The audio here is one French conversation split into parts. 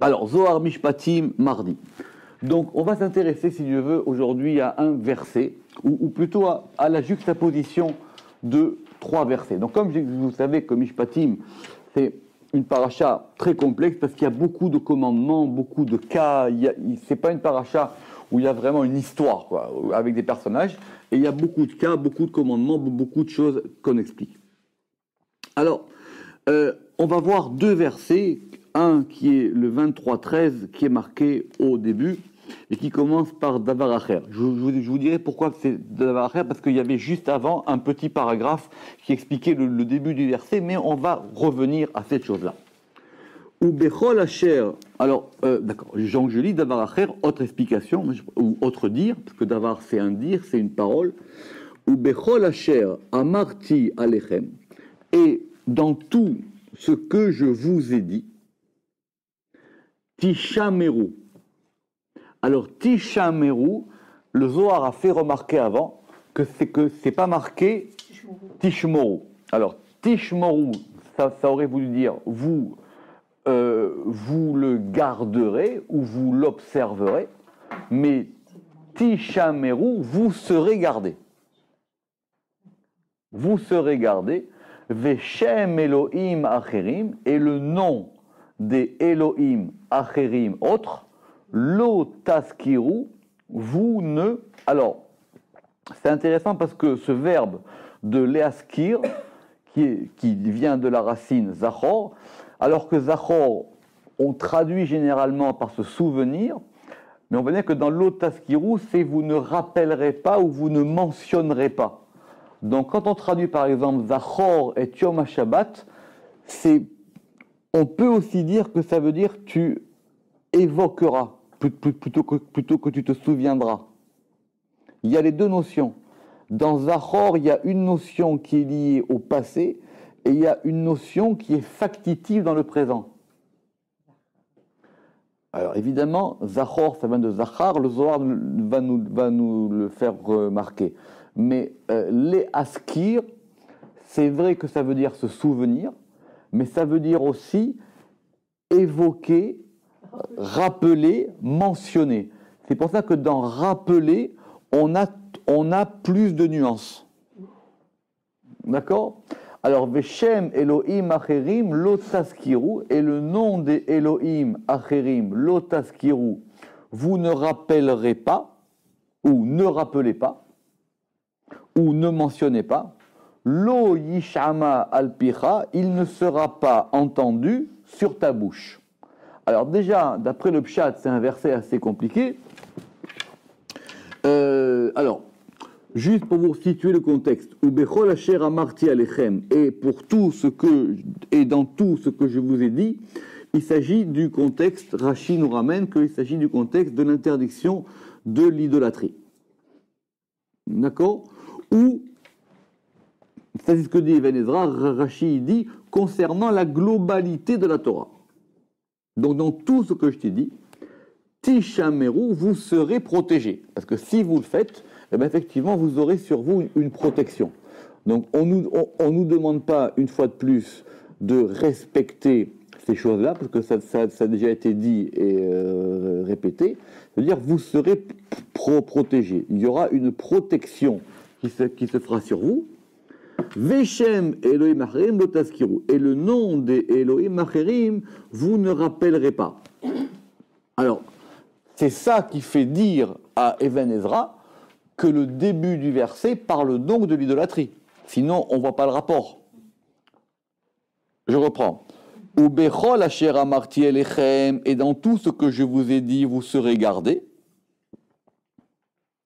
Alors, Zohar Mishpatim, mardi. Donc, on va s'intéresser, si Dieu veut, aujourd'hui à un verset, ou plutôt à la juxtaposition de trois versets. Donc, comme vous savez que Mishpatim, c'est une paracha très complexe parce qu'il y a beaucoup de commandements, beaucoup de cas. C'est pas une paracha où il y a vraiment une histoire, quoi, avec des personnages. Et il y a beaucoup de cas, beaucoup de commandements, beaucoup de choses qu'on explique. Alors, on va voir deux versets. Un qui est le 23-13, qui est marqué au début, et qui commence par Davar Acher. Je vous dirai pourquoi c'est Davar Acher, parce qu'il y avait juste avant un petit paragraphe qui expliquait le début du verset, mais on va revenir à cette chose-là. Ou Bechol Asher, alors, d'accord, je lis Davar Acher, autre explication, ou autre dire, parce que Davar c'est un dire, c'est une parole. Ou Bechol Asher, Amarti Alechem, et dans tout ce que je vous ai dit, Tishameru. Alors, Tishameru, le Zohar a fait remarquer avant que c'est pas marqué Tishmoru. Alors, Tishmoru, ça aurait voulu dire vous le garderez ou vous l'observerez, mais Tishameru, vous serez gardé. Vous serez gardé. Veshem Elohim Acherim, et le nom des Elohim Acherim autres, Lo Taskiru, vous ne... Alors, c'est intéressant parce que ce verbe de Leaskir, qui vient de la racine Zachor, alors que Zachor, on traduit généralement par se souvenir, mais on va dire que dans Lo Taskiru, c'est vous ne rappellerez pas ou vous ne mentionnerez pas. Donc quand on traduit par exemple Zachor et Yom HaShabbat, on peut aussi dire que ça veut dire tu évoqueras plutôt que tu te souviendras. Il y a les deux notions. Dans Zachor, il y a une notion qui est liée au passé et il y a une notion qui est factitive dans le présent. Alors évidemment, Zachor, ça vient de Zachar, le Zohar va nous le faire remarquer. Mais les askir, c'est vrai que ça veut dire se souvenir, mais ça veut dire aussi évoquer, rappeler, mentionner. C'est pour ça que dans rappeler, on a plus de nuances. D'accord ? Alors, Veshem Elohim Acherim Lo Taskiru, et le nom des Elohim Acherim Lo Taskiru, vous ne rappellerez pas, ou ne rappelez pas, ou ne mentionnez pas, Lo Yishama Alpicha, il ne sera pas entendu sur ta bouche. Alors déjà, d'après le Pshat, c'est un verset assez compliqué. Alors, juste pour vous situer le contexte, ou Bechol Asher Amarti Alechem, et dans tout ce que je vous ai dit, il s'agit du contexte, Rashi nous ramène qu'il s'agit du contexte de l'interdiction de l'idolâtrie. D'accord ? Ou, c'est ce que dit Ibn Ezra, Rashi dit, concernant la globalité de la Torah. Donc dans tout ce que je t'ai dit, Tishameru, vous serez protégé. Parce que si vous le faites, eh bien, effectivement, vous aurez sur vous une protection. Donc on nous demande pas, une fois de plus, de respecter ces choses-là, parce que ça a déjà été dit et répété. C'est-à-dire, vous serez protégé. Il y aura une protection qui se fera sur vous. Veshem Elohim Acherim Lo Taskiru, et le nom des Elohim Acherim, vous ne rappellerez pas. Alors, c'est ça qui fait dire à Ibn Ezra que le début du verset parle donc de l'idolâtrie. Sinon, on ne voit pas le rapport. Je reprends. Ou Bechol Asher Amarti Elechem, et dans tout ce que je vous ai dit, vous serez gardés.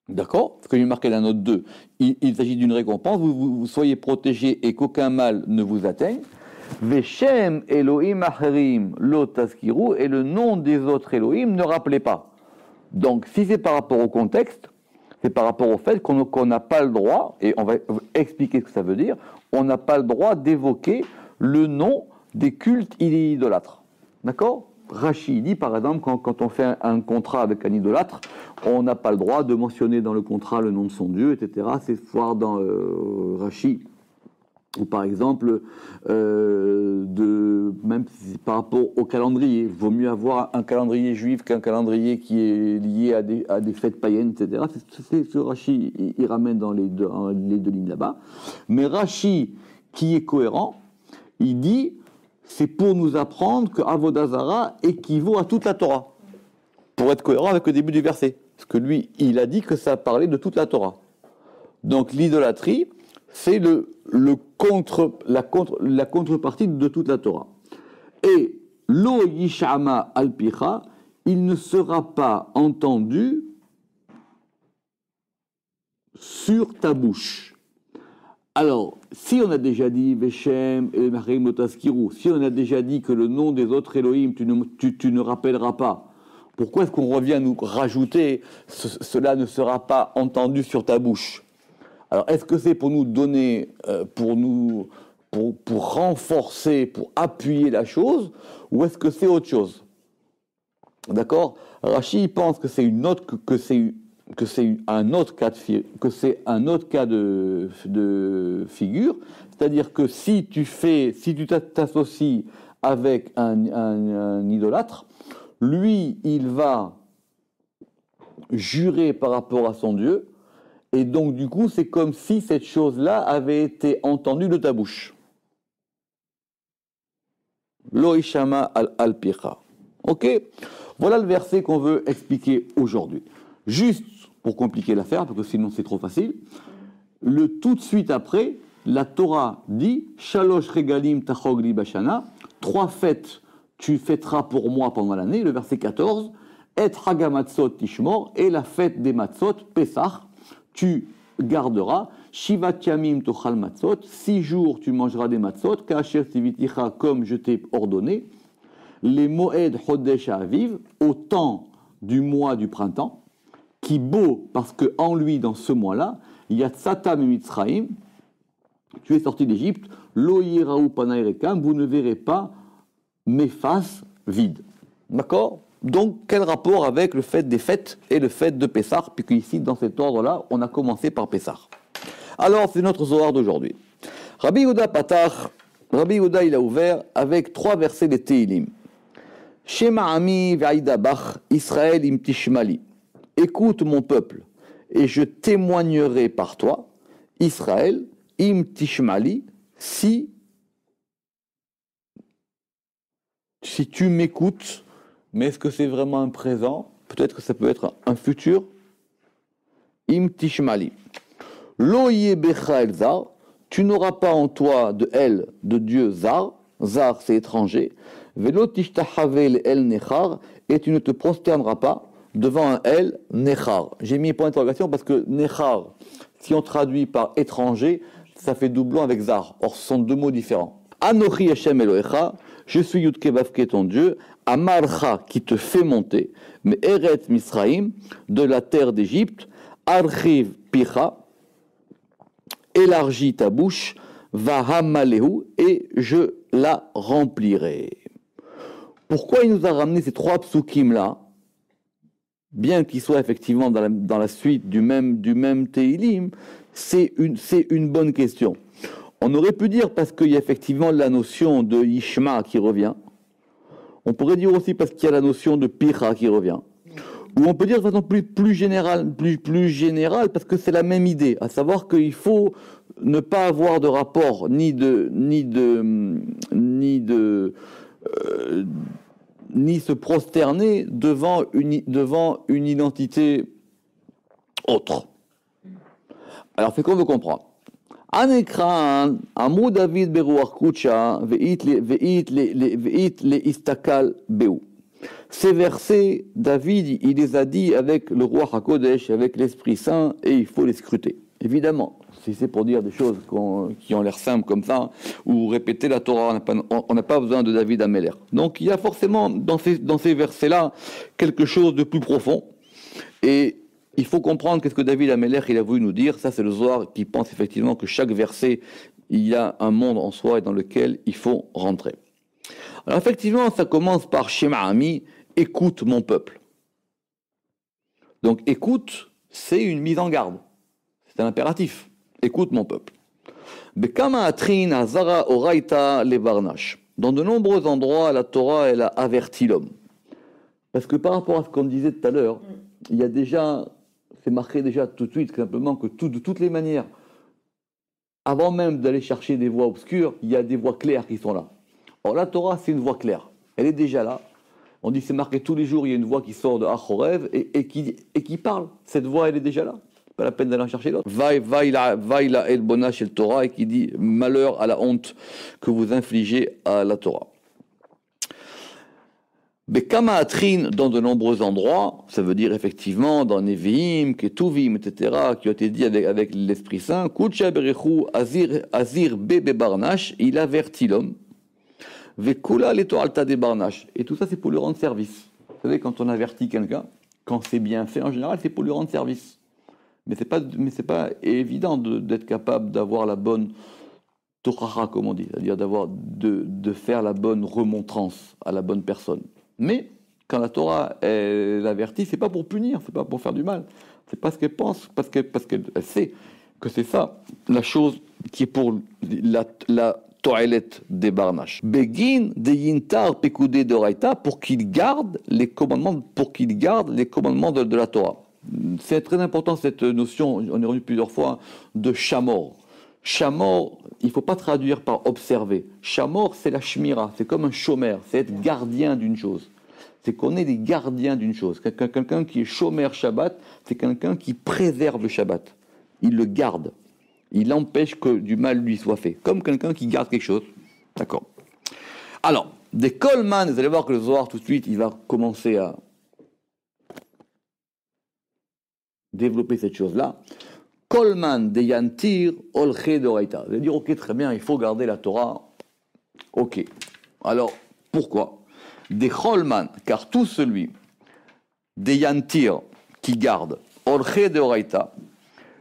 D'accord ? Ce que j'ai marqué dans la note 2, il s'agit d'une récompense, vous soyez protégés et qu'aucun mal ne vous atteigne. Veshem Elohim Acherim Lo Taskiru, et le nom des autres Elohim ne rappelez pas. Donc, si c'est par rapport au contexte, c'est par rapport au fait qu'on n'a pas le droit, et on va expliquer ce que ça veut dire, on n'a pas le droit d'évoquer le nom des cultes idolâtres. D'accord ? Rashi dit, par exemple, quand on fait un contrat avec un idolâtre, on n'a pas le droit de mentionner dans le contrat le nom de son dieu, etc. C'est voir dans Rashi Ou par exemple, même par rapport au calendrier, il vaut mieux avoir un calendrier juif qu'un calendrier qui est lié à des fêtes païennes, etc. C'est ce que Rashi il ramène dans les deux lignes là-bas. Mais Rashi, qui est cohérent, il dit, c'est pour nous apprendre que Avodah Zarah équivaut à toute la Torah. Pour être cohérent avec le début du verset. Parce que lui, il a dit que ça parlait de toute la Torah. Donc l'idolâtrie, c'est la contrepartie de toute la Torah. Et lo yishama al picha, il ne sera pas entendu sur ta bouche. Alors, si on a déjà dit Veshem et Marim Lotaskiru, si on a déjà dit que le nom des autres Elohim, tu ne rappelleras pas, pourquoi est-ce qu'on revient à nous rajouter cela ne sera pas entendu sur ta bouche? Alors, est-ce que c'est pour nous donner, pour renforcer, pour appuyer la chose, ou est-ce que c'est autre chose? D'accord? Rashi pense que c'est un autre cas de figure, c'est-à-dire que si tu t'associes avec un idolâtre, lui, il va jurer par rapport à son Dieu. Et donc, du coup, c'est comme si cette chose-là avait été entendue de ta bouche. Lo ishama al-picha. Ok? Voilà le verset qu'on veut expliquer aujourd'hui. Juste pour compliquer l'affaire, parce que sinon c'est trop facile, tout de suite après, la Torah dit Shalosh regalim tachog li bashana, 3 fêtes tu fêteras pour moi pendant l'année, le verset 14, et hagamatzot tishmor, et la fête des matzot, Pesach, tu garderas, Shivat Yamim tochal matzot, 6 jours tu mangeras des matzot, Ka'asher tiviticha, comme je t'ai ordonné, les Moed Chodesh Aviv, au temps du mois du printemps, qui beau, parce que en lui, dans ce mois-là, Yatsata Mitzraim, tu es sorti d'Égypte, Lo yiraou panay rekam, vous ne verrez pas mes faces vides. D'accord? Donc, quel rapport avec le fait des fêtes et le fait de Pessah, puisque ici, dans cet ordre-là, on a commencé par Pessah. Alors, c'est notre Zohar d'aujourd'hui. Rabbi Yehuda, il a ouvert avec 3 versets des Tehilim. Shema ami ve'aïdabach, Israël im tishmali. Écoute mon peuple, et je témoignerai par toi, Israël im tishmali, si tu m'écoutes. Mais est-ce que c'est vraiment un présent? Peut-être que ça peut être un futur. Im tishmali. Lo yebecha el zar, tu n'auras pas en toi de el, de Dieu zar. Zar, c'est étranger. Velo tishtahavel el nechar, et tu ne te prosterneras pas devant un el nechar. J'ai mis un point d'interrogation parce que nechar, si on traduit par étranger, ça fait doublon avec zar. Or, ce sont 2 mots différents. Anochi Hashem Elohecha, je suis Yudke Vavke ton Dieu, Amarcha qui te fait monter, mais Eretz Misraïm, de la terre d'Égypte, Archiv Picha, élargis ta bouche, Vahamalehu, et je la remplirai. Pourquoi il nous a ramené ces 3 psukim là, bien qu'ils soient effectivement dans la suite du même Tehilim, c'est une bonne question. On aurait pu dire parce qu'il y a effectivement la notion de Yishma qui revient. On pourrait dire aussi parce qu'il y a la notion de Picha qui revient. Ou on peut dire de façon plus générale parce que c'est la même idée, à savoir qu'il faut ne pas avoir de rapport ni se prosterner devant une identité autre. Alors c'est qu'on veut comprendre. Anekran, Amou David Beruach Kucha, Veit le Istakal Beu. Ces versets, David, il les a dit avec le roi HaKodesh, avec l'Esprit Saint, et il faut les scruter. Évidemment, si c'est pour dire des choses qui ont l'air simples comme ça, ou répéter la Torah, on n'a pas besoin de David Améler. Donc il y a forcément dans ces versets-là quelque chose de plus profond, et il faut comprendre qu'est-ce que David Améler il a voulu nous dire. Ça, c'est le Zohar qui pense effectivement que chaque verset, il y a un monde en soi et dans lequel il faut rentrer. Alors effectivement, ça commence par Shema Ami, écoute mon peuple. Donc écoute, c'est une mise en garde. C'est un impératif. Écoute mon peuple. Bekama atrin hazara oraita levarnash. Dans de nombreux endroits, la Torah, elle a averti l'homme. Parce que par rapport à ce qu'on disait tout à l'heure, il y a déjà, c'est marqué déjà tout de suite, simplement que de toutes les manières, avant même d'aller chercher des voies obscures, il y a des voies claires qui sont là. Or, la Torah, c'est une voie claire. Elle est déjà là. On dit c'est marqué tous les jours, il y a une voix qui sort de Achorev et qui parle. Cette voix, elle est déjà là. Pas la peine d'aller en chercher d'autres. Vaïla el bonash el Torah, et qui dit malheur à la honte que vous infligez à la Torah. Bekama atrin, dans de nombreux endroits, ça veut dire effectivement dans Nevi'im, Ketuvim, etc., qui ont été dit avec l'Esprit Saint, Kucha berechu azir bebe barnash, il avertit l'homme. Vekula l'etoalta des barnash. Et tout ça, c'est pour lui rendre service. Vous savez, quand on avertit quelqu'un, quand c'est bien fait en général, c'est pour lui rendre service. Mais c'est pas évident d'être capable d'avoir la bonne tochacha, comme on dit, c'est-à-dire de faire la bonne remontrance à la bonne personne. Mais quand la Torah elle avertit, c'est pas pour punir, c'est pas pour faire du mal. C'est pas ce qu'elle pense, parce qu'elle sait que c'est ça la chose qui est pour la toilette des barnaches. Begin de yintar pekudé de raita pour qu'il garde les commandements, de la Torah. C'est très important cette notion, on est revenu plusieurs fois, de shamor. Shamor, il ne faut pas traduire par observer. Shamor, c'est la shmira, c'est comme un chômeur, c'est être gardien d'une chose. C'est qu'on est des gardiens d'une chose. Quelqu'un qui est chômeur Shabbat, c'est quelqu'un qui préserve le Shabbat. Il le garde. Il empêche que du mal lui soit fait. Comme quelqu'un qui garde quelque chose. D'accord. Alors, des Kolman, vous allez voir que le Zohar, tout de suite, il va commencer à développer cette chose-là. Kolman de yantir olche doraita. Vous allez dire, ok, très bien, il faut garder la Torah. Ok. Alors, pourquoi? Des Kolman, car tout celui de yantir qui garde olche doraita,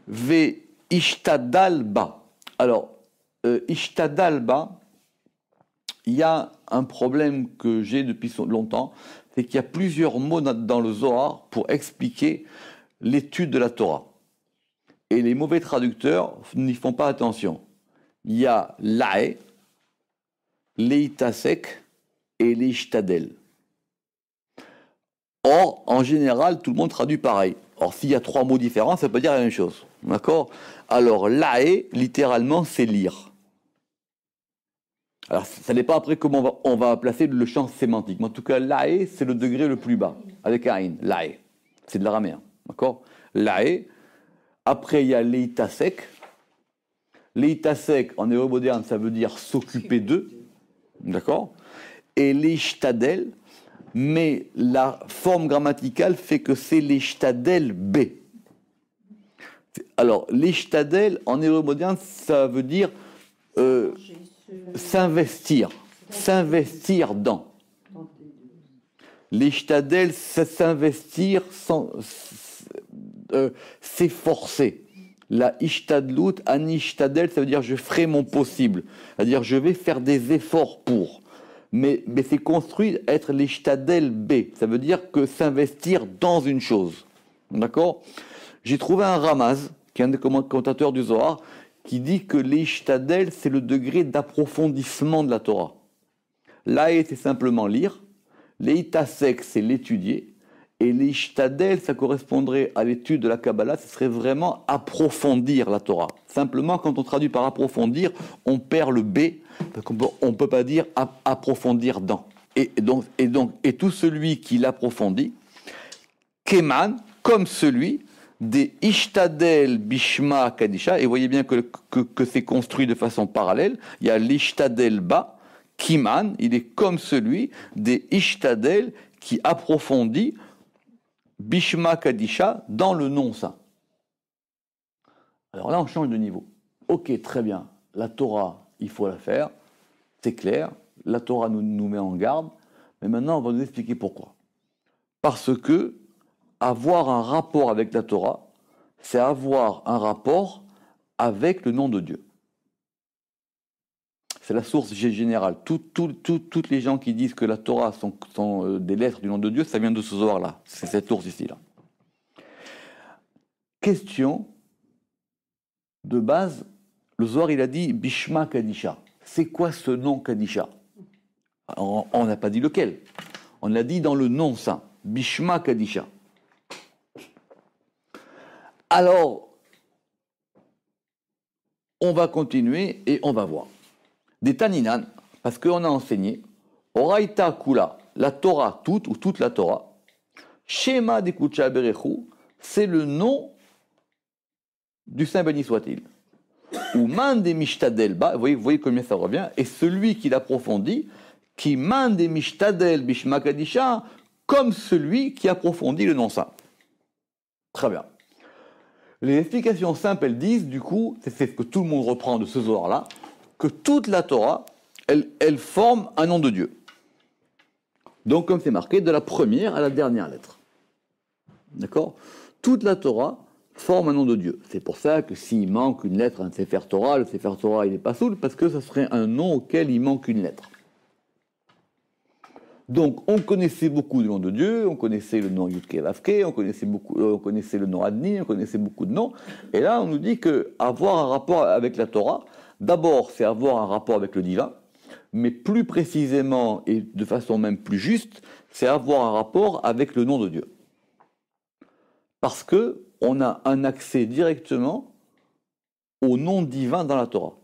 ve ishtadalba. Alors, ishtadalba, il y a un problème que j'ai depuis longtemps, c'est qu'il y a plusieurs mots dans le Zohar pour expliquer l'étude de la Torah. Et les mauvais traducteurs n'y font pas attention. Il y a l'a'e, l'eitasek et l'ishtadel. Or, en général, tout le monde traduit pareil. Or, s'il y a trois mots différents, ça peut dire la même chose. D'accord? Alors, l'a'e, littéralement, c'est lire. Alors, ça n'est pas après comment on va placer le champ sémantique. Mais en tout cas, l'a'e, c'est le degré le plus bas, avec un l'a'e. C'est de l'araméen. D'accord? L'a'e. Après, il y a l'eitasek. L'eitasek, en hébreu moderne, ça veut dire s'occuper d'eux. D'accord? Et l'ishtadel, mais la forme grammaticale fait que c'est l'ishtadel B. Alors, l'ishtadel, en hébreu moderne, ça veut dire s'investir. S'investir dans. L'ishtadel, c'est s'investir sans... s'efforcer. La ishtadlut, anishtadel, ça veut dire je ferai mon possible. C'est-à-dire je vais faire des efforts pour. Mais c'est construit être l'ishtadel B. Ça veut dire que s'investir dans une chose. D'accord? J'ai trouvé un Ramaz, qui est un des commentateurs du Zohar, qui dit que l'ishtadel, c'est le degré d'approfondissement de la Torah. L'a'e, c'est simplement lire. L'eitasek, c'est l'étudier. Et l'ishtadel, ça correspondrait à l'étude de la Kabbalah, ce serait vraiment approfondir la Torah. Simplement, quand on traduit par approfondir, on perd le B, parce qu'on ne peut pas dire approfondir dans. Et tout celui qui l'approfondit, Keman, comme celui des ishtadel bishma kadisha, et vous voyez bien que c'est construit de façon parallèle, il y a l'ishtadel ba, Kiman, il est comme celui des ishtadel qui approfondit Bishma Kadisha dans le nom saint. Alors là, on change de niveau. Ok, très bien. La Torah, il faut la faire. C'est clair. La Torah nous met en garde. Mais maintenant, on va nous expliquer pourquoi. Parce que avoir un rapport avec la Torah, c'est avoir un rapport avec le nom de Dieu. C'est la source générale. Toutes les gens qui disent que la Torah sont des lettres du nom de Dieu, ça vient de ce Zohar-là. C'est cette source ici-là. Question de base, le Zohar, il a dit Bishma Kadisha. C'est quoi ce nom Kadisha? On n'a pas dit lequel. On l'a dit dans le nom saint. Bishma Kadisha. Alors, on va continuer et on va voir. Des Taninan, parce qu'on a enseigné, Oraita Kula, la Torah toute, ou toute la Torah, Shema de Kucha Berechu, c'est le nom du Saint béni soit-il. Ou Man de Mishtadel Ba, vous voyez combien ça revient, et celui qui l'approfondit, qui Man de Mishtadel Bishma Kadisha, comme celui qui approfondit le nom saint. Très bien. Les explications simples, elles disent, du coup, c'est ce que tout le monde reprend de ce Zohar-là, que toute la Torah, elle forme un nom de Dieu. Donc, comme c'est marqué, de la première à la dernière lettre. D'accord? Toute la Torah forme un nom de Dieu. C'est pour ça que s'il manque une lettre à un Sefer Torah, le Sefer Torah, il n'est pas soul, parce que ce serait un nom auquel il manque une lettre. Donc, on connaissait beaucoup de noms de Dieu, on connaissait le nom Yudke Vavke, on connaissait le nom Adni, on connaissait beaucoup de noms. Et là, on nous dit qu'avoir un rapport avec la Torah, d'abord, c'est avoir un rapport avec le divin, mais plus précisément et de façon même plus juste, c'est avoir un rapport avec le nom de Dieu. Parce qu'on a un accès directement au nom divin dans la Torah.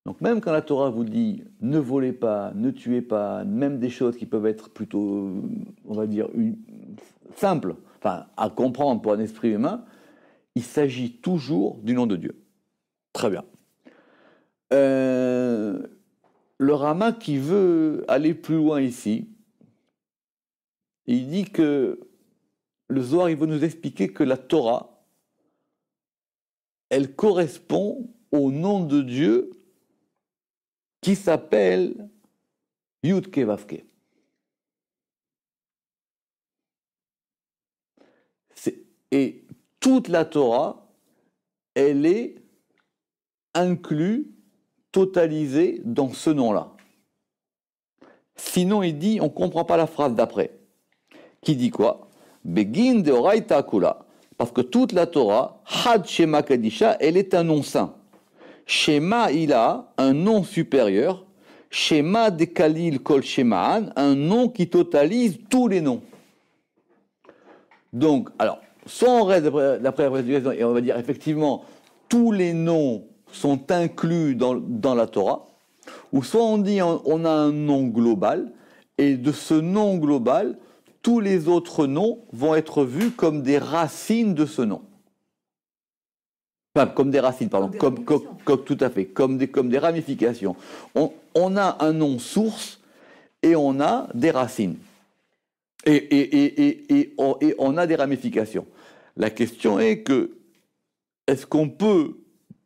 Donc même quand la Torah vous dit « ne volez pas, ne tuez pas », même des choses qui peuvent être plutôt, on va dire, simples, enfin, à comprendre pour un esprit humain, il s'agit toujours du nom de Dieu. Très bien. Le Rama qui veut aller plus loin ici, il dit que le Zohar, il veut nous expliquer que la Torah, elle correspond au nom de Dieu qui s'appelle Yudke Vavke. Et toute la Torah, elle est inclue, totalisée dans ce nom-là. Sinon, il dit, on ne comprend pas la phrase d'après. Qui dit quoi? Begin de Oraita Kula. Parce que toute la Torah, Had Shema Kadisha, elle est un nom saint. Shema, il a un nom supérieur. Shema de Kalil Kol Shema'an, un nom qui totalise tous les noms. Donc, alors, soit on reste d'après la présentation et on va dire effectivement, tous les noms sont inclus dans la Torah, ou soit on dit on a un nom global, et de ce nom global, tous les autres noms vont être vus comme des racines de ce nom. Enfin, comme des racines, pardon, comme tout à fait, comme des ramifications. On a un nom source et on a des racines. Et on a des ramifications. La question est que, est-ce qu'on peut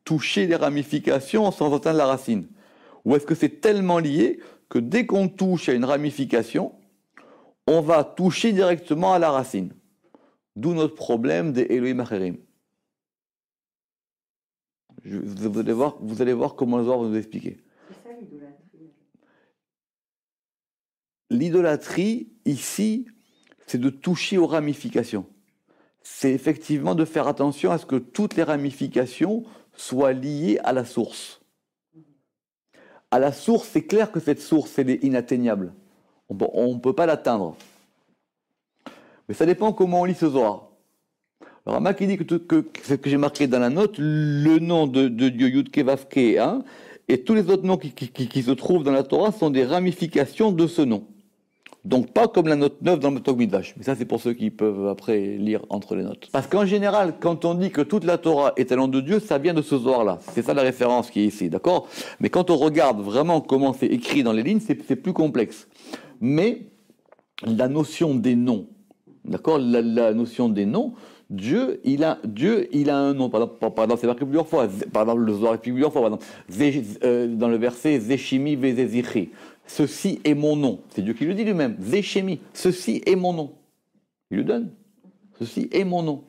toucher les ramifications sans atteindre la racine? Ou est-ce que c'est tellement lié que dès qu'on touche à une ramification, on va toucher directement à la racine? D'où notre problème des Elohim Acherim. Vous allez voir comment le Zohar va nous expliquer. C'est ça l'idolâtrie. L'idolâtrie, ici, c'est de toucher aux ramifications. C'est effectivement de faire attention à ce que toutes les ramifications soient liées à la source. À la source, c'est clair que cette source, elle est inatteignable. On ne peut pas l'atteindre. Mais ça dépend comment on lit ce Zohar. Alors, Rama qui dit que ce que j'ai marqué dans la note, le nom de Dieu Yudke Vavke, hein, et tous les autres noms qui se trouvent dans la Torah sont des ramifications de ce nom. Donc pas comme la note 9 dans le Talmud Midrash. Mais ça, c'est pour ceux qui peuvent après lire entre les notes. Parce qu'en général, quand on dit que toute la Torah est un nom de Dieu, ça vient de ce Zohar-là. C'est ça la référence qui est ici, d'accord? Mais quand on regarde vraiment comment c'est écrit dans les lignes, c'est plus complexe. Mais la notion des noms, d'accord? La notion des noms, Dieu, il a un nom. Par exemple, c'est marqué plusieurs fois. Par exemple, le Zohar est plusieurs fois. Par exemple, dans le verset Zeshimi Vezezichi. Ceci est mon nom. C'est Dieu qui le dit lui-même. Zeshimi. Ceci est mon nom. Il le donne. Ceci est mon nom.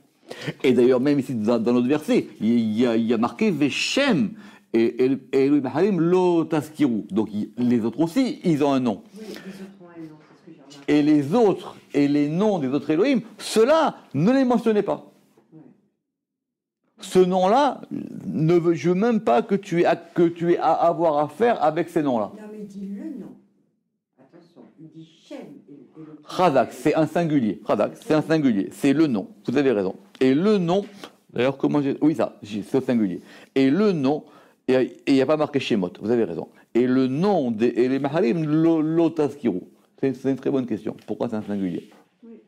Et d'ailleurs, même ici, dans notre verset, il y a marqué Veshem et Elohim Halim lo taskiru. Donc, les autres aussi, ils ont un nom. Oui, les autres ont un nom, c'est ce que j'ai remarqué. Et les autres, et les noms des autres Elohim, ceux-là, ne les mentionnez pas. Ouais. Ce nom-là, je veux même pas que tu aies à avoir affaire avec ces noms-là. Non, mais il dit le nom. Attention, il dit Shem. Khadak, c'est un singulier. Khadak, c'est un singulier. C'est le nom. Vous avez raison. Et le nom, d'ailleurs, comment j'ai. Oui, ça, c'est au singulier. Et le nom, et il n'y a pas marqué Shemot. Vous avez raison. Et le nom et les Maharim, l'Otaskiru. C'est une très bonne question. Pourquoi c'est un singulier? Oui.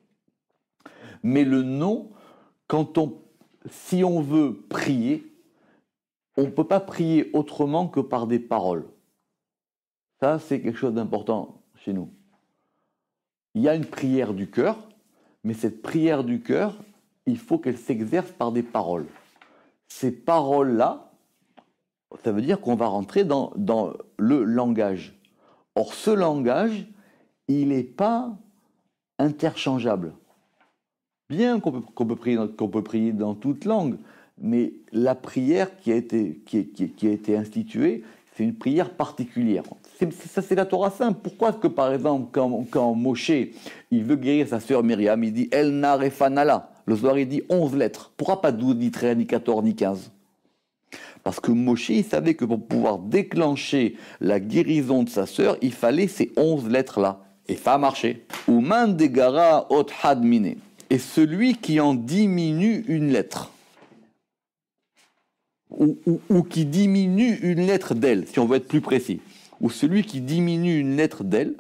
Mais le nom, si on veut prier, on ne peut pas prier autrement que par des paroles. Ça, c'est quelque chose d'important chez nous. Il y a une prière du cœur, mais cette prière du cœur, il faut qu'elle s'exerce par des paroles. Ces paroles-là, ça veut dire qu'on va rentrer dans le langage. Or, ce langage, il n'est pas interchangeable. Bien qu'on peut prier dans toute langue, mais la prière qui a été instituée, c'est une prière particulière. Ça, c'est la Torah simple. Pourquoi est-ce que, par exemple, quand Moshe, il veut guérir sa sœur Myriam, il dit « El narefanala ». Le soir, il dit 11 lettres. Pourquoi pas 12, ni 13, ni 14, ni 15 ? Parce que Moshe, il savait que pour pouvoir déclencher la guérison de sa sœur, il fallait ces 11 lettres-là. Et ça a marché. « Uman degara ot hadmine ». Et celui qui en diminue une lettre. Ou qui diminue une lettre d'elle, si on veut être plus précis. Ou celui qui diminue une lettre d'elle.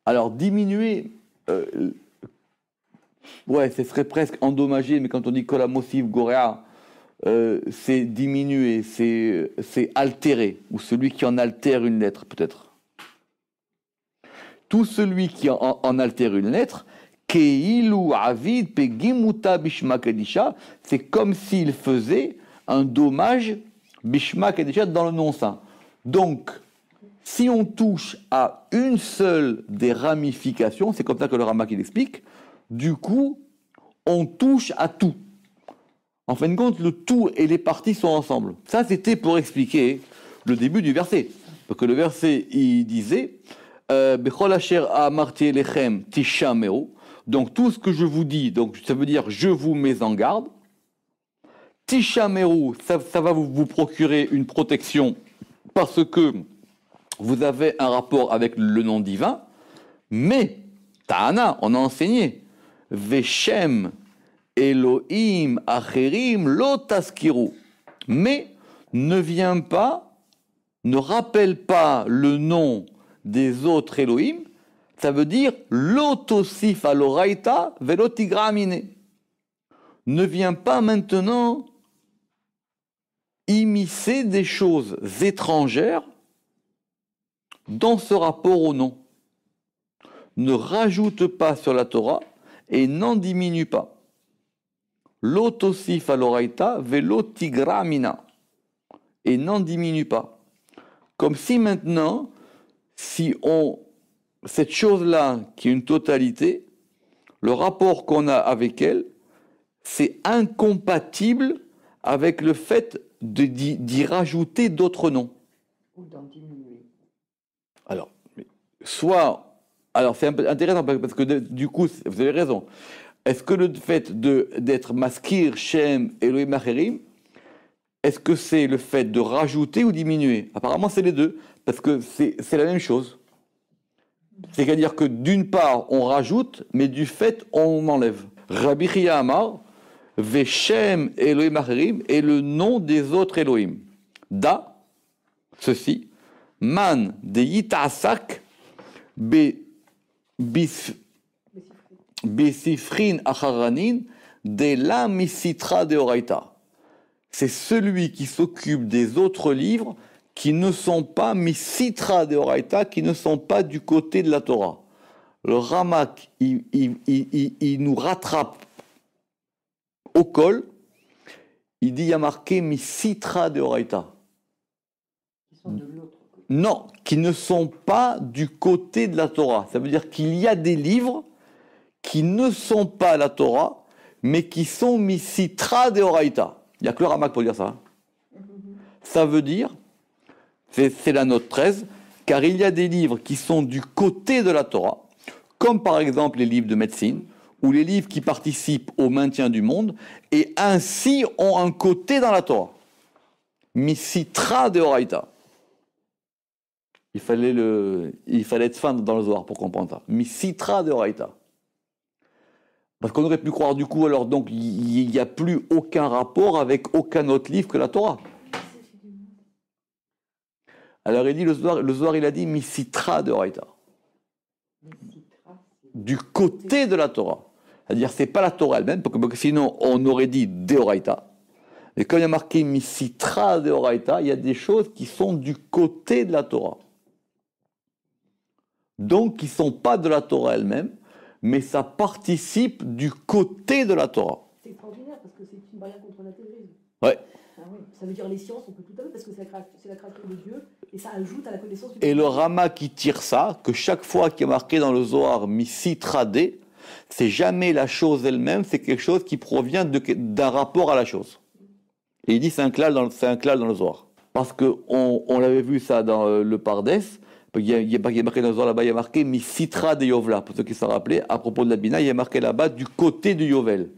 Alors, diminuer, ce serait presque endommagé, mais quand on dit kolamosif goréa, c'est diminuer, c'est altérer, ou celui qui en altère une lettre, peut-être. Tout celui qui en altère une lettre, Keilu avid pegimuta bishma kedisha, c'est comme s'il faisait un dommage bishma kedisha dans le nom saint. Donc, si on touche à une seule des ramifications, c'est comme ça que le Ramak il explique, du coup, on touche à tout. En fin de compte, le tout et les parties sont ensemble. Ça, c'était pour expliquer le début du verset. Parce que le verset, il disait Bechol asher amarti elechem tishameu. Donc tout ce que je vous dis, donc ça veut dire je vous mets en garde. Tishameu, ça va vous procurer une protection parce que vous avez un rapport avec le nom divin. Mais, Ta'ana, on a enseigné, Veshem Elohim acherim lo taskiru. Mais ne rappelle pas le nom des autres Elohim, ça veut dire l'otosif aloraita velotigramine. Ne viens pas maintenant immiscer des choses étrangères dans ce rapport au nom. Ne rajoute pas sur la Torah et n'en diminue pas. L'otosif aloraita velotigramina. Et n'en diminue pas. Comme si maintenant, cette chose-là, qui est une totalité, le rapport qu'on a avec elle, c'est incompatible avec le fait d'y rajouter d'autres noms. Ou d'en diminuer. Alors, c'est un peu intéressant parce que du coup, vous avez raison. Est-ce que le fait d'être maskir, Shem, Elohim Acherim, est-ce que c'est le fait de rajouter ou diminuer? Apparemment, c'est les deux, parce que c'est la même chose. C'est-à-dire que d'une part, on rajoute, mais du fait, on enlève. Rabbi Chia Amar, Veshem Elohim Acherim, est le nom des autres Elohim. Da, ceci, Man de Yitasak, Besifrin Acharanin, de la Misitra de Oraita. C'est celui qui s'occupe des autres livres qui ne sont pas Misitra de Oraita, qui ne sont pas du côté de la Torah. Le Ramak, il nous rattrape au col, il dit il y a marqué Misitra de Oraita. Qui sont de l'autre côté. Non, qui ne sont pas du côté de la Torah. Ça veut dire qu'il y a des livres qui ne sont pas la Torah, mais qui sont Misitra de Oraita. Il n'y a que le Ramak pour dire ça. Ça veut dire, c'est la note 13, car il y a des livres qui sont du côté de la Torah, comme par exemple les livres de médecine, ou les livres qui participent au maintien du monde, et ainsi ont un côté dans la Torah. Misitra de Horaïta. Il fallait être fan dans le Zohar pour comprendre ça. Misitra de Horaïta. Parce qu'on aurait pu croire du coup, alors donc, il n'y a plus aucun rapport avec aucun autre livre que la Torah. Alors il dit, le Zohar il a dit Misitra de Horaïta. Du côté de la Torah. C'est-à-dire, c'est pas la Torah elle-même, parce que sinon on aurait dit Deoraita. Et quand il y a marqué Misitra Deoraita, il y a des choses qui sont du côté de la Torah. Donc, qui ne sont pas de la Torah elle-même, mais ça participe du côté de la Torah. C'est extraordinaire, parce que c'est une barrière contre l'athéisme. Ouais. Ah oui. Ça veut dire les sciences, on peut tout à fait, parce que c'est la création de Dieu, et ça ajoute à la connaissance du Et le Rama qui tire ça, que chaque fois qu'il est marqué dans le Zohar Misitra De, c'est jamais la chose elle-même, c'est quelque chose qui provient d'un rapport à la chose. Et il dit c'est un klal dans le Zohar. Parce qu'on l'avait vu ça dans le Pardes, il y a marqué dans le Zohar là-bas, il y a marqué Misitra de Yovla, pour ceux qui s'en rappelaient, à propos de la Bina, il y a marqué là-bas du côté du Yovel.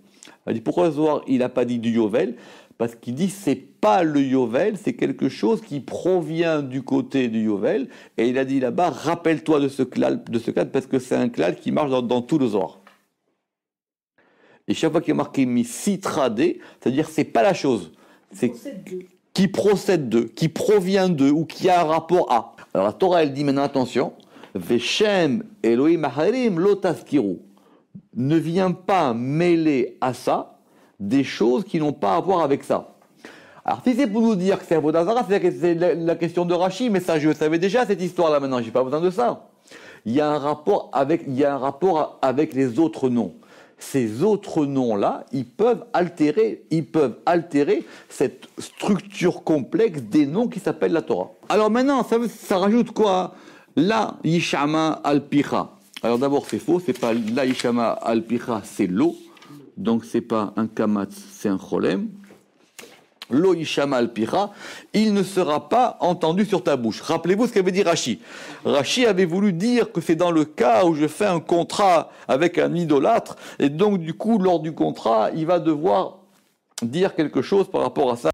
Il dit pourquoi le Zohar il n'a pas dit du Yovel? Parce qu'il dit c'est pas le Yovel, c'est quelque chose qui provient du côté du Yovel. Et il a dit là-bas, rappelle-toi de ce klal, parce que c'est un klal qui marche dans tout le Zohar. Et chaque fois qu'il y a marqué Misitra de, c'est-à-dire c'est pas la chose, c'est qui procède d'eux, qui provient d'eux, ou qui a un rapport à. Alors la Torah elle dit maintenant attention, Veshem Elohim Aharim lo tazkiru. Ne viens pas mêler à ça des choses qui n'ont pas à voir avec ça. Alors si c'est pour nous dire que c'est Avodah Zarah, c'est la question de Rashi, mais ça je savais déjà cette histoire-là maintenant, j'ai pas besoin de ça. Il y a un rapport avec les autres noms. Ces autres noms-là, ils peuvent altérer cette structure complexe des noms qui s'appellent la Torah. Alors maintenant, ça rajoute quoi? La Yishama al-Picha. Alors d'abord, c'est faux, c'est pas la Yishama al-Picha, c'est l'eau. Donc c'est pas un kamatz, c'est un cholem. Lo Yishama al-Picha, il ne sera pas entendu sur ta bouche. Rappelez-vous ce qu'avait dit Rashi. Rashi avait voulu dire que c'est dans le cas où je fais un contrat avec un idolâtre, et donc du coup, lors du contrat, il va devoir dire quelque chose par rapport à ça.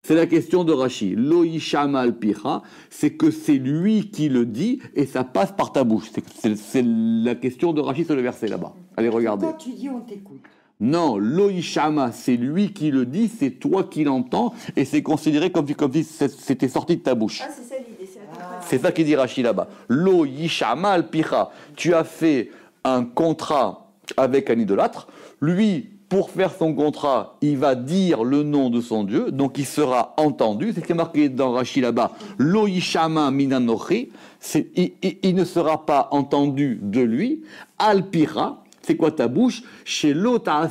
C'est la question de Rashi. Lo yishama al-picha, c'est que c'est lui qui le dit et ça passe par ta bouche. C'est la question de Rashi sur le verset là-bas. Allez, regardez. Quand tu dis, on t'écoute. Non, lo yishama, c'est lui qui le dit, c'est toi qui l'entends et c'est considéré comme si c'était sorti de ta bouche. Ah, c'est ça l'idée, C'est ça qui dit Rashi là-bas. Lo yishama al-picha. Tu as fait un contrat avec un idolâtre. Lui, pour faire son contrat, il va dire le nom de son Dieu, donc il sera entendu. C'est ce qui est marqué dans Rashi là-bas. Lo yishama minanochi, il ne sera pas entendu de lui. Al-pira, c'est quoi ta bouche? Chez l'ota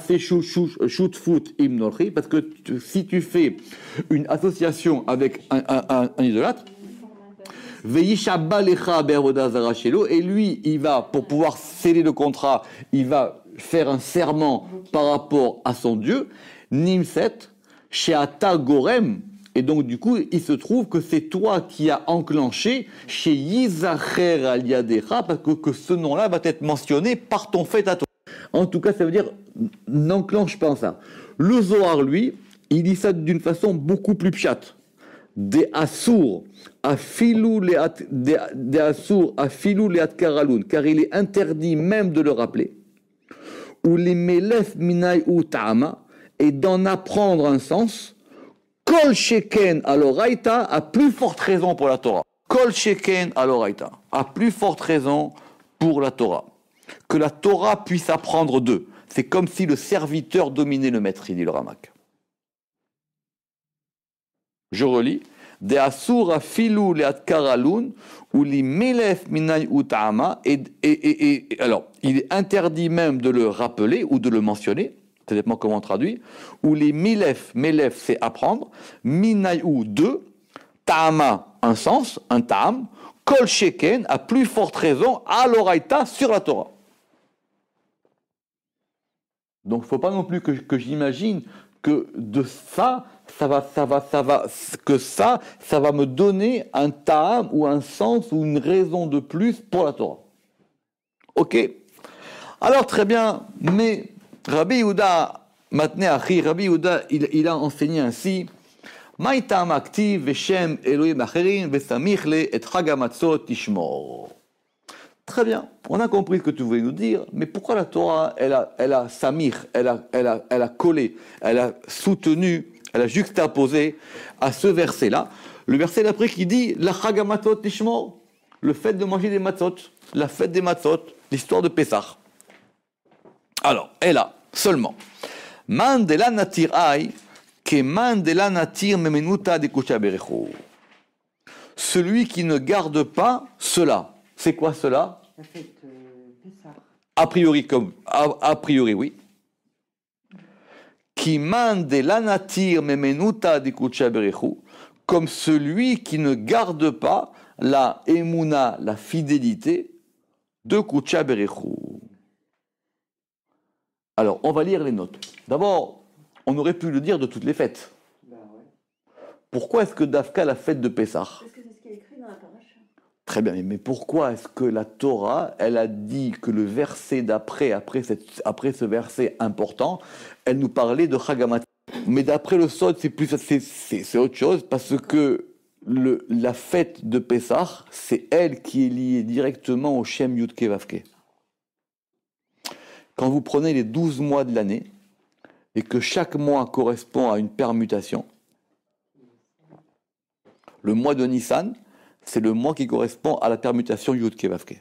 shutfut imnochi, parce que si tu fais une association avec un idolâtre, et lui, il va, pour pouvoir sceller le contrat, il va faire un serment par rapport à son Dieu, Nimset, Sheata Gorem, et donc du coup, il se trouve que c'est toi qui as enclenché chez Yizacher Aliadecha, parce que ce nom-là va être mentionné par ton fait à toi. En tout cas, ça veut dire, n'enclenche pas ça. Le Zohar, lui, il dit ça d'une façon beaucoup plus pchate. Des Assour, afilou leat karaloun, car il est interdit même de le rappeler. Ou les melef minay ou ta'ama, et d'en apprendre un sens. Kol sheken aloraita, à plus forte raison pour la Torah. Kol sheken aloraita, à plus forte raison pour la Torah. Que la Torah puisse apprendre d'eux. C'est comme si le serviteur dominait le maître, il dit le Ramak. Je relis. De asura filou leat karaloun ou li melef minay utama, et alors il est interdit même de le rappeler ou de le mentionner, ça dépend comment on traduit, ou les melef c'est apprendre, minay ou de, ta'ama un sens, un ta'am, Kol Sheken, à plus forte raison, à l'oraïta sur la Torah. Donc, il ne faut pas non plus que j'imagine que de ça va me donner un ta'am ou un sens ou une raison de plus pour la Torah. Ok. Alors, très bien, mais Rabbi Yehuda, maintenant, Rabbi Yehuda, il a enseigné ainsi. Très bien, on a compris ce que tu voulais nous dire, mais pourquoi la Torah, elle a samir, elle a collé, elle a soutenu, elle a juxtaposé à ce verset-là, le verset d'après qui dit la chagamatzot tishmor, le fait de manger des matzot, la fête des matzot, l'histoire de Pessah. Alors, elle a seulement man de la natir ay, celui qui ne garde pas cela. C'est quoi cela? La fête Pessah. A priori, oui. Qui mande la natir memenuta de kucha berechu, comme celui qui ne garde pas la emuna, la fidélité de kucha berechu. Alors, on va lire les notes. D'abord, on aurait pu le dire de toutes les fêtes. Ben ouais. Pourquoi est-ce que Dafka la fête de Pessah? Parce que c'est ce qui est écrit dans la paracha. Très bien, mais pourquoi est-ce que la Torah, elle a dit que le verset d'après, après ce verset important, elle nous parlait de Chagamat? Mais d'après le Sod, c'est autre chose, parce que la fête de Pessah, c'est elle qui est liée directement au Shem Yudke Vavke. Quand vous prenez les 12 mois de l'année, et que chaque mois correspond à une permutation, le mois de Nissan, c'est le mois qui correspond à la permutation Yud-Ke Vav-Ke.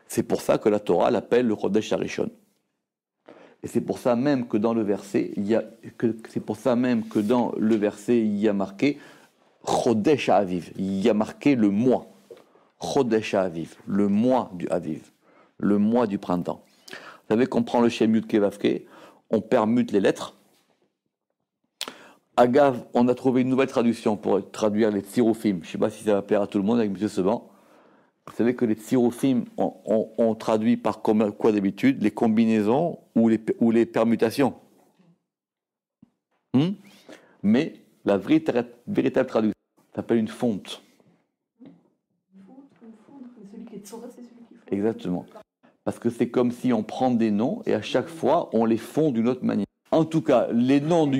C'est pour ça que la Torah l'appelle le Chodesh Harishon. Et c'est pour ça même que dans le verset, il y a marqué Chodesh Aviv. Il y a marqué le mois. Chodesh Aviv, le mois du Aviv, le mois du printemps. Vous savez qu'on prend le Shem Yud Ke Vav Ke, on permute les lettres. Agav, on a trouvé une nouvelle traduction pour traduire les tsiroufim. Je ne sais pas si ça va plaire à tout le monde avec M. Seban. Vous savez que les tsiroufim, on traduit par quoi d'habitude? Les combinaisons ou les permutations. Mais la véritable traduction s'appelle une fonte. Une fonte, mais celui qui est Tzora, c'est celui qui fonde. Exactement. Parce que c'est comme si on prend des noms et à chaque fois on les fond d'une autre manière. En tout cas, les noms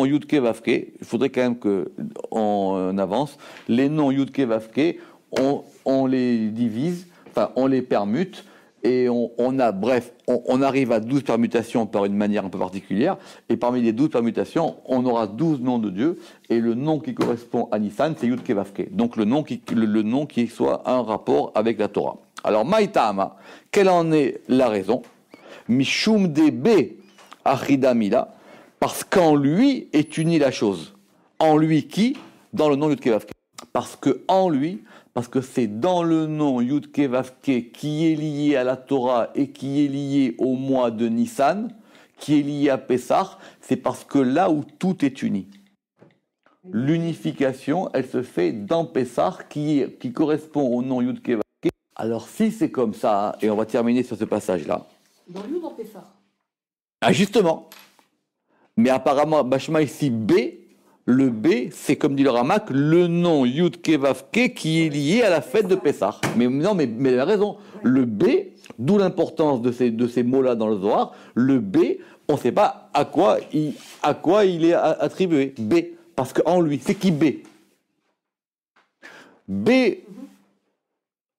Yudke Vavke, il faudrait quand même qu'on avance. Les noms Yudke Vavke, on les divise, enfin on les permute et on arrive à 12 permutations par une manière un peu particulière. Et parmi les 12 permutations, on aura 12 noms de Dieu et le nom qui correspond à Nissan, c'est Yudke Vavke. Donc le nom qui soit un rapport avec la Torah. Alors, Maïtama, quelle en est la raison? Mishum debe achidamila, parce qu'en lui est unie la chose. En lui qui? Dans le nom Yudke Vavke. Parce que c'est dans le nom Yudke Vavke qui est lié à la Torah et qui est lié au mois de Nissan, qui est lié à Pessah, c'est parce que là où tout est uni. L'unification, elle se fait dans Pessah qui correspond au nom Yudke Vavke. Alors si c'est comme ça, et on va terminer sur ce passage-là. Dans lui ou dans Pessah? Ah justement. Mais apparemment, Bashma ici, B, le B, c'est comme dit le Ramak, le nom Yudke Vavke qui est lié à la fête de Pessah. Mais non, mais il a raison. Le B, d'où l'importance de ces mots-là dans le Zohar, le B, on ne sait pas à quoi il est attribué. B, parce qu'en lui, c'est qui B? B...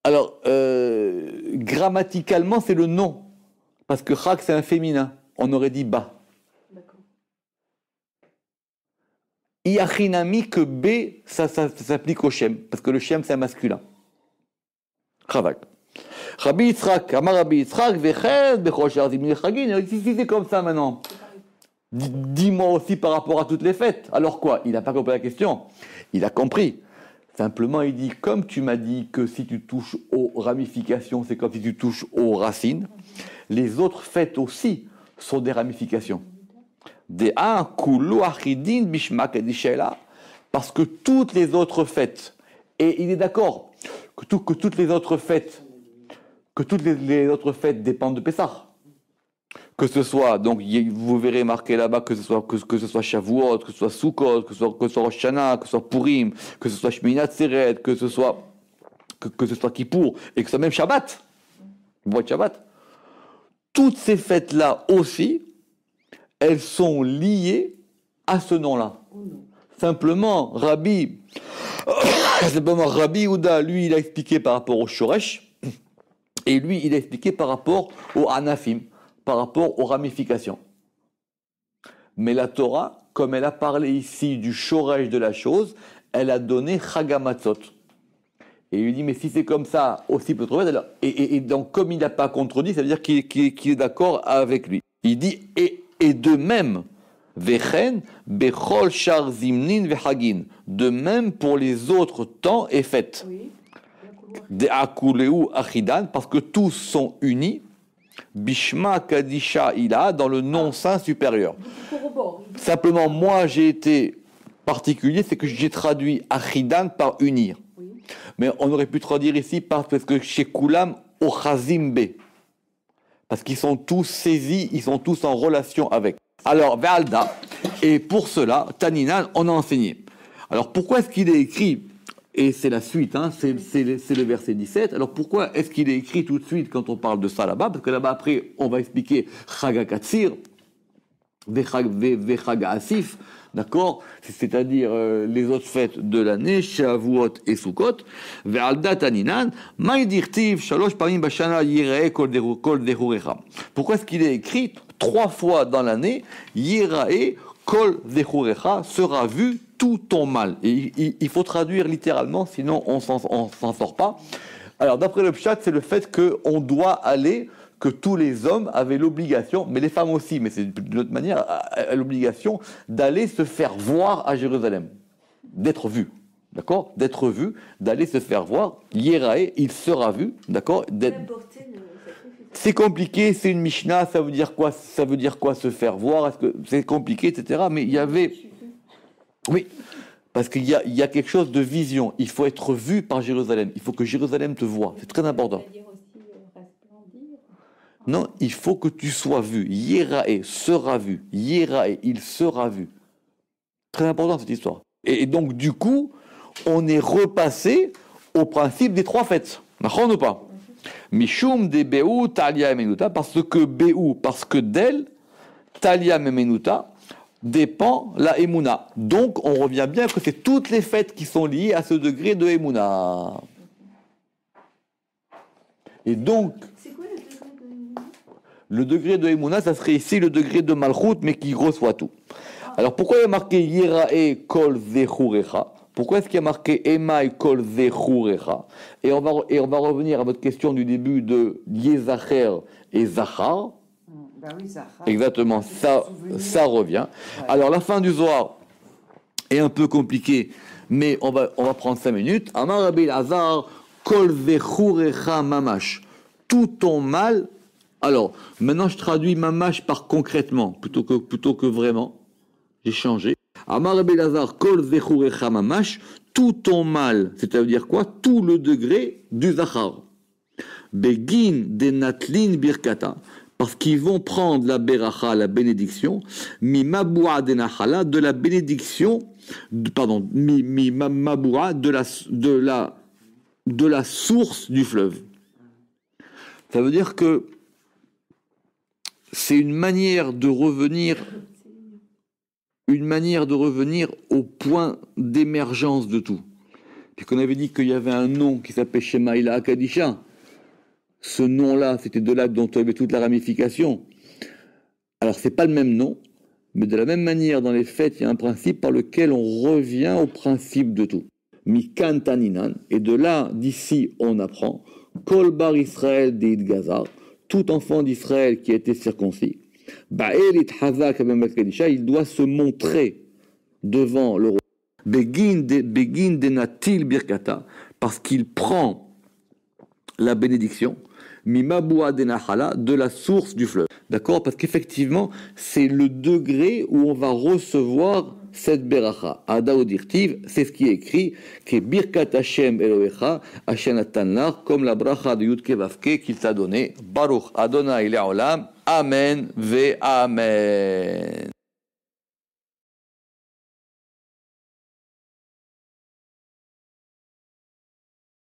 Alors, grammaticalement, c'est le nom. Parce que Chak, c'est un féminin. On aurait dit ba. D'accord. Iachinami, que B, ça s'applique au Shem. Parce que le Shem, c'est un masculin. Chavak. Rabbi Yitzhak, Amar Rabbi Yitzhak, Veched, Bechosh Arzim Chagin. Si c'est comme ça maintenant, dis-moi aussi par rapport à toutes les fêtes. Alors quoi? Il n'a pas compris la question. Il a compris. Simplement, il dit, comme tu m'as dit que si tu touches aux ramifications, c'est comme si tu touches aux racines, les autres fêtes aussi sont des ramifications. De'a kulu achidin bishma kadishela. Parce que toutes les autres fêtes, et il est d'accord que toutes les autres fêtes, dépendent de Pessah. Que ce soit, donc vous verrez marqué là-bas que ce soit Shavuot, que ce soit Sukkot, que ce soit Rosh Hashanah, que ce soit Purim, que ce soit Shmini Atzeret, que ce soit Kippour, et que ce soit même Shabbat, Shabbat. Toutes ces fêtes-là aussi, elles sont liées à ce nom-là. Simplement, Rabbi Yehuda, lui, il a expliqué par rapport au Shoresh, et lui, il a expliqué par rapport au Anafim, par rapport aux ramifications. Mais la Torah, comme elle a parlé ici du Shoresh de la chose, elle a donné Chagamatzot. Et il lui dit, mais si c'est comme ça, aussi peut trouver. Alors, et donc, comme il n'a pas contredit, ça veut dire qu'il est d'accord avec lui. Il dit, et de même, Vechen, Bechol, Shar, Zimnin, Vechagin. De même pour les autres temps et fêtes. Oui. De Akuleu Achidan, parce que tous sont unis. Bishma Kadisha Ila, dans le nom saint supérieur. Simplement, moi, j'ai été particulier, c'est que j'ai traduit Achidan par unir. Oui. Mais on aurait pu traduire ici parce que chez Kulam, Ochazimbe. Parce qu'ils sont tous saisis, ils sont tous en relation avec. Alors, Ve'alda, et pour cela, Taninan, on a enseigné. Alors, pourquoi est-ce qu'il est écrit, et c'est la suite, hein, c'est le verset 17, alors pourquoi est-ce qu'il est écrit tout de suite quand on parle de ça là-bas? Parce que là-bas, après, on va expliquer Chagakatsir, Vechaga Asif, d'accord? C'est-à-dire les autres fêtes de l'année, Shavuot et Sukkot. Ve'alda taninan, ma'yidirtiv shalosh parim bashana yira'e kol dehurecha. Pourquoi est-ce qu'il est écrit 3 fois dans l'année, yira'e kol dehurecha, sera vu tout ton mal? Et il faut traduire littéralement, sinon on s'en sort pas. Alors d'après le Pshat, c'est le fait qu'on doit aller, que tous les hommes avaient l'obligation, mais les femmes aussi, mais c'est d'une autre manière, l'obligation d'aller se faire voir à Jérusalem, d'être vu, d'accord? D'être vu, d'aller se faire voir. Yerae, il sera vu, d'accord? C'est compliqué, c'est une Mishnah, ça veut dire quoi? Ça veut dire quoi se faire voir? Est-ce que c'est compliqué, etc. Mais il y avait, oui, parce qu'il y a quelque chose de vision. Il faut être vu par Jérusalem. Il faut que Jérusalem te voie. C'est très important. Non, il faut que tu sois vu. Yerae sera vu. Yerae, il sera vu. Très important cette histoire. Et donc, du coup, on est repassé au principe des 3 fêtes. D'accord ou pas? Mishum de Be'u, Talia Menuta, parce que d'elle, Talia Menuta, dépend la Emouna. Donc, on revient bien que c'est toutes les fêtes qui sont liées à ce degré de Emouna. Et donc, le degré de Emouna, ça serait ici le degré de Malchut, mais qui reçoit tout. Alors pourquoi il y a marqué Yirae Kol Zechurecha? Pourquoi est-ce qu'il y a marqué Emai Kol Zechurecha? Et on va revenir à votre question du début de Yezacher et Zachar. Ben oui, Zachar. Exactement, ça revient. Ouais. Alors la fin du Zohar est un peu compliquée, mais on va prendre 5 minutes. Amar Rabbi Azar Kol Zechurecha Mamash. Tout ton mal. Alors, maintenant je traduis mamash par concrètement, plutôt que vraiment. J'ai changé. Amar Rabbi Lazar, kol zechurecha mamash, tout ton mal, c'est-à-dire quoi? Tout le degré du zachar. Begin de natlin birkata, parce qu'ils vont prendre la beracha, la bénédiction, mi maboua de nachala, de la bénédiction, mi maboua de la source du fleuve. Ça veut dire que c'est une manière de revenir au point d'émergence de tout. Puisqu'on avait dit qu'il y avait un nom qui s'appelait Shema Ila Akadisha. Ce nom-là, c'était de là dont il y avait toute la ramification. Alors, c'est pas le même nom, mais de la même manière, dans les fêtes, il y a un principe par lequel on revient au principe de tout. Mikan Taninan, et de là, d'ici, on apprend Kol Bar Israël Deid Gazar, tout enfant d'Israël qui a été circoncis, il doit se montrer devant le roi. Begin de natil birkata, parce qu'il prend la bénédiction, Mimabua denahala, de la source du fleuve. D'accord? Parce qu'effectivement, c'est le degré où on va recevoir cette beracha. Ada dirtiv, c'est ce qui est écrit, que birkat Hashem Elohecha, Hashem Natan, comme la bracha de Yudke Vavke qu'il t'a donné. Baruch Adonai Le'olam. Amen ve Amen.